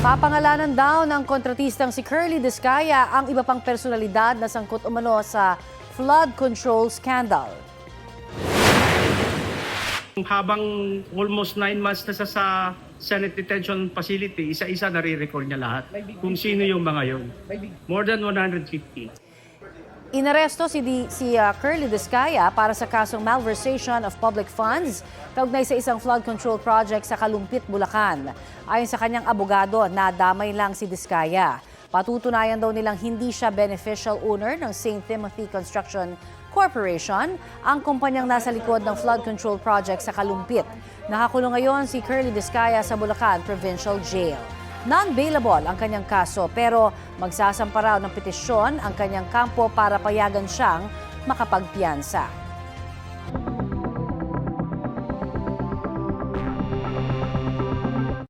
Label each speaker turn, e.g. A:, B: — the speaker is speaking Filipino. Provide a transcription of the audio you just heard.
A: Papangalanan daw ng kontratistang si Curly Discaya ang iba pang personalidad na sangkot umano sa flood control scandal.
B: Habang almost 9 months na sa Senate Detention Facility, isa-isa nare-recall niya lahat kung sino yung mga yun. More than 150.
A: Inaresto si Curly Discaya para sa kasong malversation of public funds kaugnay sa isang flood control project sa Kalumpit, Bulacan. Ayon sa kanyang abogado, nadamay lang si Discaya. Patutunayan daw nilang hindi siya beneficial owner ng St. Timothy Construction Corporation, ang kumpanyang nasa likod ng flood control project sa Kalumpit. Nakakulong ngayon si Curly Discaya sa Bulacan Provincial Jail. Non-bailable ang kanyang kaso pero magsasampa raw ng petisyon ang kanyang kampo para payagan siyang makapagpiyansa.